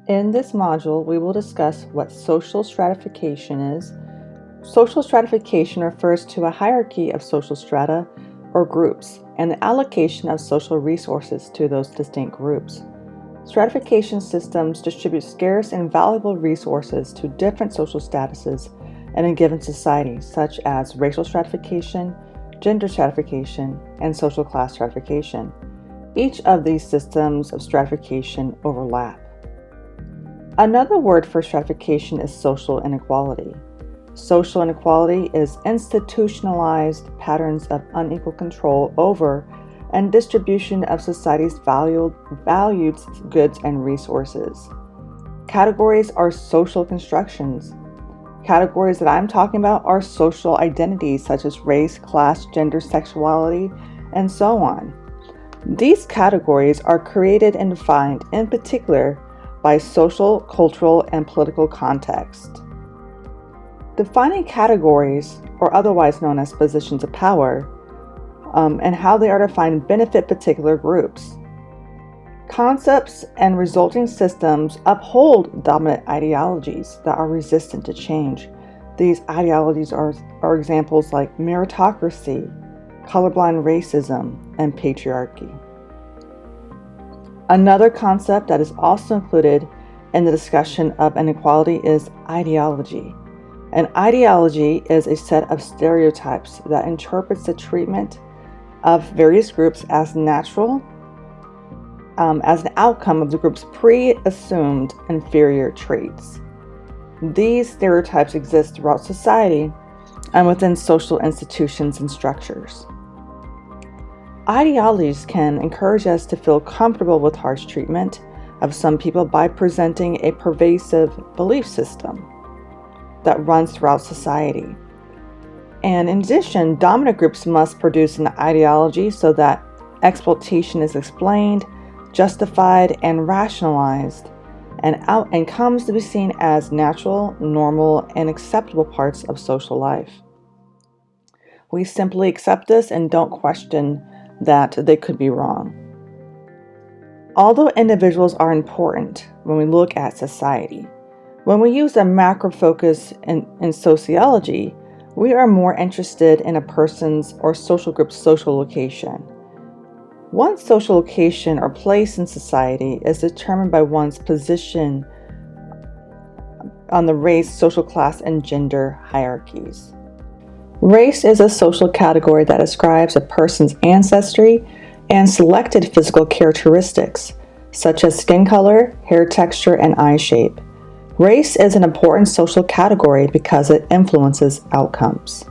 In this module, we will discuss what social stratification is. Social stratification refers to a hierarchy of social strata or groups and the allocation of social resources to those distinct groups. Stratification systems distribute scarce and valuable resources to different social statuses in a given society, such as racial stratification, gender stratification, and social class stratification. Each of these systems of stratification overlap. Another word for stratification is social inequality. Social inequality is institutionalized patterns of unequal control over and distribution of society's valued goods and resources. Categories are social constructions. Categories that I'm talking about are social identities such as race, class, gender, sexuality, and so on. These categories are created and defined in particular by social, cultural, and political context. Defining categories, or otherwise known as positions of power, and how they are defined benefit particular groups. Concepts and resulting systems uphold dominant ideologies that are resistant to change. These ideologies are examples like meritocracy, colorblind racism, and patriarchy. Another concept that is also included in the discussion of inequality is ideology. An ideology is a set of stereotypes that interprets the treatment of various groups as natural, as an outcome of the group's pre-assumed inferior traits. These stereotypes exist throughout society and within social institutions and structures. Ideologies can encourage us to feel comfortable with harsh treatment of some people by presenting a pervasive belief system that runs throughout society. And in addition, dominant groups must produce an ideology so that exploitation is explained, justified, and rationalized, and comes to be seen as natural, normal, and acceptable parts of social life. We simply accept this and don't question that they could be wrong. Although individuals are important when we look at society, when we use a macro focus in sociology, we are more interested in a person's or social group's social location. One's social location or place in society is determined by one's position on the race, social class, and gender hierarchies. Race is a social category that describes a person's ancestry and selected physical characteristics, such as skin color, hair texture, and eye shape. Race is an important social category because it influences outcomes.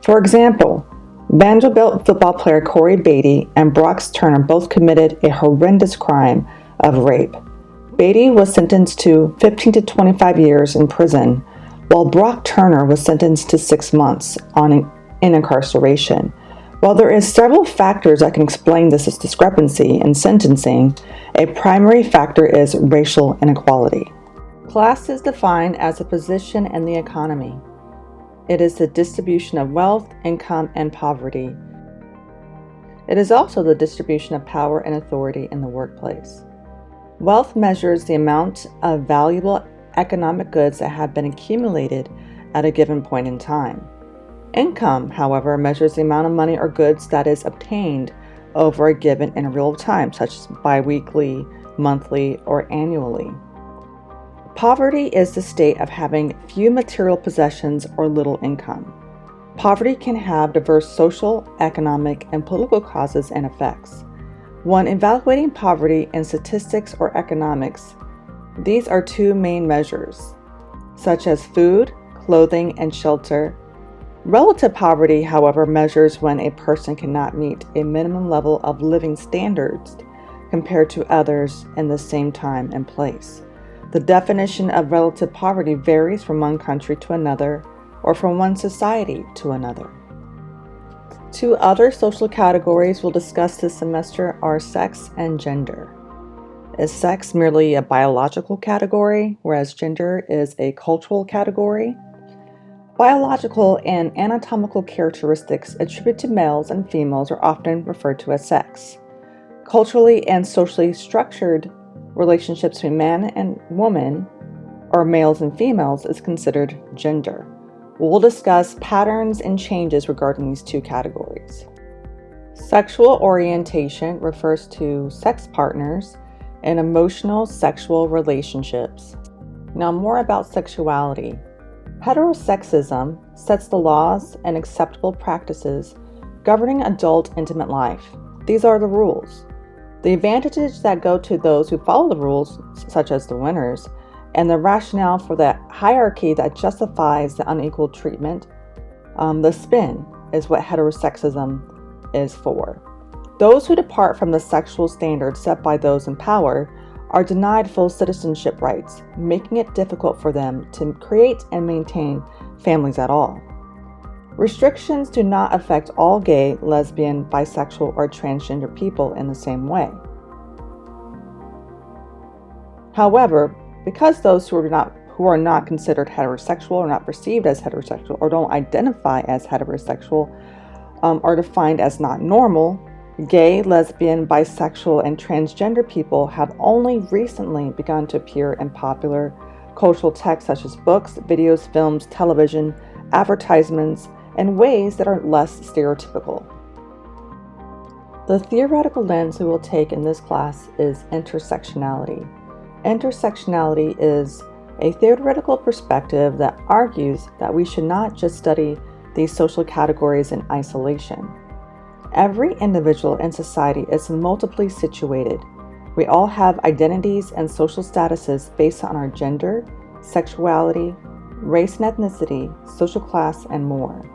For example, Vanderbilt football player Corey Beatty and Brock Turner both committed a horrendous crime of rape. Beatty was sentenced to 15 to 25 years in prison, while Brock Turner was sentenced to 6 months in incarceration. While there is several factors that can explain this discrepancy in sentencing, a primary factor is racial inequality. Class is defined as a position in the economy. It is the distribution of wealth, income, and poverty. It is also the distribution of power and authority in the workplace. Wealth measures the amount of valuable economic goods that have been accumulated at a given point in time. Income, however, measures the amount of money or goods that is obtained over a given interval of time, such as biweekly, monthly, or annually. Poverty is the state of having few material possessions or little income. Poverty can have diverse social, economic, and political causes and effects. When evaluating poverty in statistics or economics, these are two main measures, such as food, clothing, and shelter. Relative poverty, however, measures when a person cannot meet a minimum level of living standards compared to others in the same time and place. The definition of relative poverty varies from one country to another or from one society to another. Two other social categories we'll discuss this semester are sex and gender. Is sex merely a biological category, whereas gender is a cultural category? Biological and anatomical characteristics attributed to males and females are often referred to as sex. Culturally and socially structured Relationships between man and woman, or males and females, is considered gender. We'll discuss patterns and changes regarding these two categories. Sexual orientation refers to sex partners and emotional sexual relationships. Now, more about sexuality. Heterosexism sets the laws and acceptable practices governing adult intimate life. These are the rules. The advantages that go to those who follow the rules, such as the winners, and the rationale for the hierarchy that justifies the unequal treatment, the spin, is what heterosexism is for. Those who depart from the sexual standards set by those in power are denied full citizenship rights, making it difficult for them to create and maintain families at all. Restrictions do not affect all gay, lesbian, bisexual, or transgender people in the same way. However, because those who are not considered heterosexual or not perceived as heterosexual or don't identify as heterosexual are defined as not normal, gay, lesbian, bisexual, and transgender people have only recently begun to appear in popular cultural texts such as books, videos, films, television, advertisements, in ways that are less stereotypical. The theoretical lens we will take in this class is intersectionality. Intersectionality is a theoretical perspective that argues that we should not just study these social categories in isolation. Every individual in society is multiply situated. We all have identities and social statuses based on our gender, sexuality, race and ethnicity, social class, and more.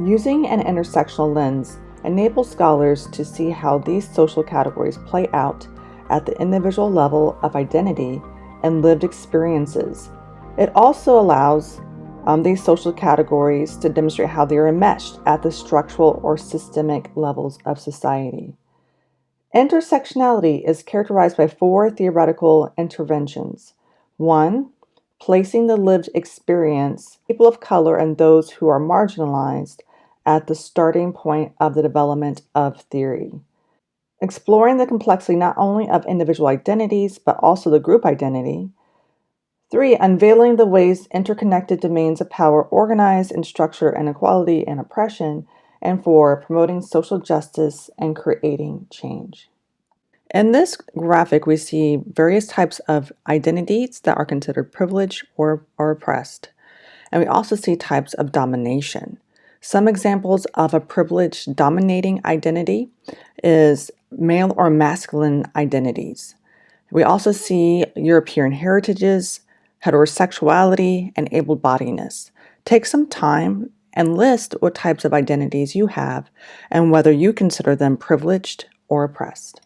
Using an intersectional lens enables scholars to see how these social categories play out at the individual level of identity and lived experiences. It also allows these social categories to demonstrate how they are enmeshed at the structural or systemic levels of society. Intersectionality is characterized by four theoretical interventions. 1. Placing the lived experience, people of color and those who are marginalized, at the starting point of the development of theory. Exploring the complexity not only of individual identities, but also the group identity. 3. Unveiling the ways interconnected domains of power organize and structure inequality and oppression. And 4. Promoting social justice and creating change. In this graphic, we see various types of identities that are considered privileged or oppressed. And we also see types of domination. Some examples of a privileged dominating identity is male or masculine identities. We also see European heritages, heterosexuality, and able-bodiedness. Take some time and list what types of identities you have and whether you consider them privileged or oppressed.